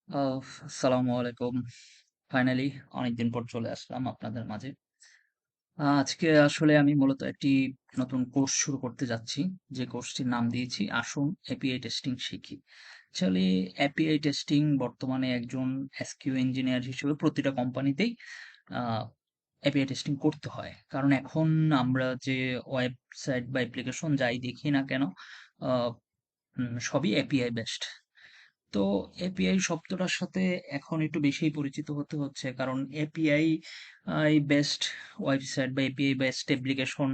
আসসালামু আলাইকুম। ফাইনালি অনেকদিন পর চলে আসলাম আপনাদের মাঝে। আজকে আসলে আমি মূলত একটি নতুন কোর্স শুরু করতে যাচ্ছি। যে কোর্সটির নাম দিয়েছি আসুন এপিআই টেস্টিং শিখি। অ্যাকচুয়ালি এপিআই টেস্টিং বর্তমানে একজন এসকিউ ইঞ্জিনিয়ার হিসেবে প্রতিটা কোম্পানিতেই আ এপিআই টেস্টিং করতে হয়। কারণ এখন আমরা যে ওয়েবসাইট বা অ্যাপ্লিকেশন যাই দেখি না কেন আ সবই এপিআই বেসড। তো এপিআই শব্দটার সাথে এখন একটু বেশিই পরিচিত হতে হচ্ছে কারণ এপিআই বেসড ওয়েবসাইট বা এপিআই বেসড অ্যাপ্লিকেশন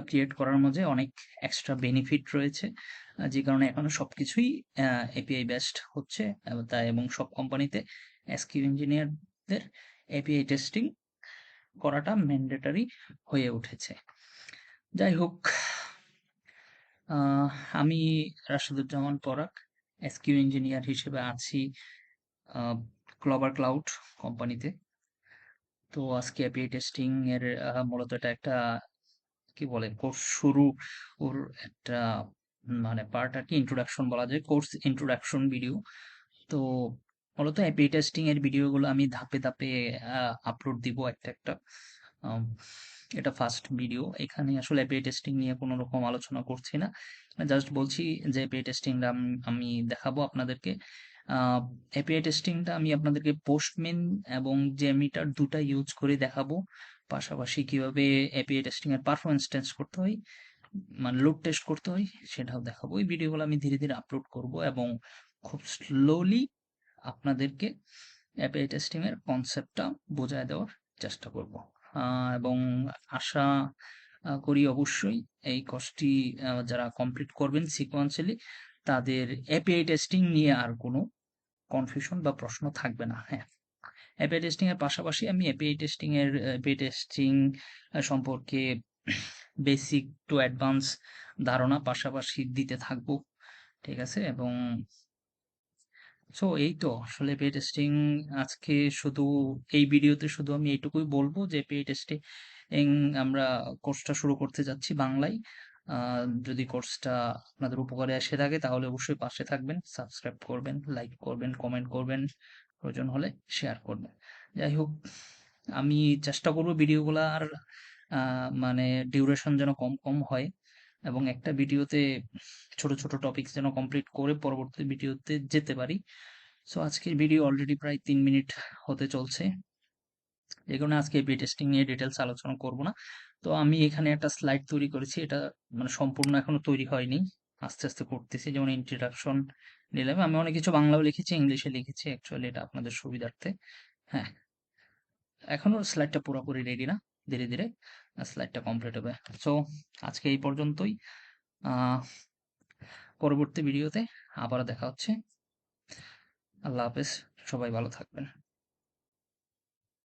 ক্রিয়েট করার মধ্যে অনেক এক্সট্রা বেনিফিট রয়েছে, যে কারণে এখন সবকিছুই এপিআই বেসড হচ্ছে। তাই এবং সব কোম্পানিতে এসকিউ ইঞ্জিনিয়ারদের এপিআই টেস্টিং করাটা ম্যান্ডেটরি হয়ে উঠেছে। যাই হোক, আহ, আমি রাশেদুজ্জামান পরাগ এসকিউ ইঞ্জিনিয়ার হিসেবে আছি ক্লভার ক্লাউড কোম্পানিতে। তো আজকে এপিআই টেস্টিং এর মূলত এটা একটা কি বলে কোর্স শুরু ওর একটা মানে পার্ট আর কি, ইন্ট্রোডাকশন বলা যায়, কোর্স ইন্ট্রোডাকশন ভিডিও। তো মূলত এপিআই টেস্টিং এর ভিডিওগুলো আমি ধাপে ধাপে আপলোড দিব একটা একটা। আম, এটা ফার্স্ট ভিডিও, এখানে আসলে এপিআই টেস্টিং নিয়ে কোনো রকম আলোচনা করছি না, জাস্ট বলছি যে এপিআই টেস্টিংটা আমি দেখাবো আপনাদেরকে। এপিআই টেস্টিংটা আমি আপনাদেরকে পোস্টম্যান এবং জেমিটার দুটা ইউজ করে দেখাবো, পাশাপাশি কিভাবে এপিআই টেস্টিং এর পারফরমেন্স টেস্ট করতে হয়, মানে লোড টেস্ট করতে হয়, সেটাও দেখাবো। এই ভিডিওগুলো আমি ধীরে ধীরে আপলোড করব এবং খুব স্লোলি আপনাদেরকে এপিআই টেস্টিং এর কনসেপ্টটা বোঝায় দেওয়ার চেষ্টা করব। এবং আশা করি অবশ্যই এই কোর্সটি যারা কমপ্লিট করবেন সিকোয়েন্সিয়ালি, তাদের এপিআই টেস্টিং নিয়ে আর কোনো কনফিউশন বা প্রশ্ন থাকবে না। হ্যাঁ, এপিআই টেস্টিং এর পাশাপাশি আমি এপিআই টেস্টিং সম্পর্কে বেসিক টু অ্যাডভান্স ধারণা পাশাপাশি দিতে থাকবো। ঠিক আছে? এবং সো এই তো আসলে এপিআই টেস্টিং আজকে শুধু এই ভিডিওতে শুধু আমি এইটুকুই বলবো যে এপিআই টেস্টিং আমরা কোর্সটা শুরু করতে যাচ্ছি বাংলায়। যদি কোর্সটা আপনাদের উপকারে এসে থাকে তাহলে অবশ্যই পাশে থাকবেন, সাবস্ক্রাইব করবেন, লাইক করবেন, কমেন্ট করবেন, প্রয়োজন হলে শেয়ার করবেন। যাই হোক, আমি চেষ্টা করব ভিডিওগুলা আর মানে ডিউরেশন যেন কম কম হয় এবং একটা ভিডিওতে ছোট ছোট টপিকস যেন কমপ্লিট করে পরবর্তী ভিডিওতে যেতে পারি। সো আজকের ভিডিও অলরেডি প্রায় 3 মিনিট হতে চলছে, এই কারণে আজকে এপিআই টেস্টিং নিয়ে ডিটেলস আলোচনা করব না। তো আমি এখানে একটা স্লাইড তৈরি করেছি, এটা মানে সম্পূর্ণ এখনো তৈরি হয়নি, আস্তে আস্তে করতেছি। যেমন ইন্ট্রোডাকশন নিলাম, আমি অনেক কিছু বাংলাও লিখেছি, ইংলিশে লিখেছি, অ্যাকচুয়ালি এটা আপনাদের সুবিধার্থে। হ্যাঁ, এখনো স্লাইডটা পুরোপুরি রেডি না, ধীরে ধীরে স্লাইডটা কমপ্লিট হবে। সো আজকে এই পর্যন্তই। আহ পরবর্তী ভিডিওতে আবার দেখা হচ্ছে। আল্লাহ হাফেজ, সবাই ভালো থাকবেন।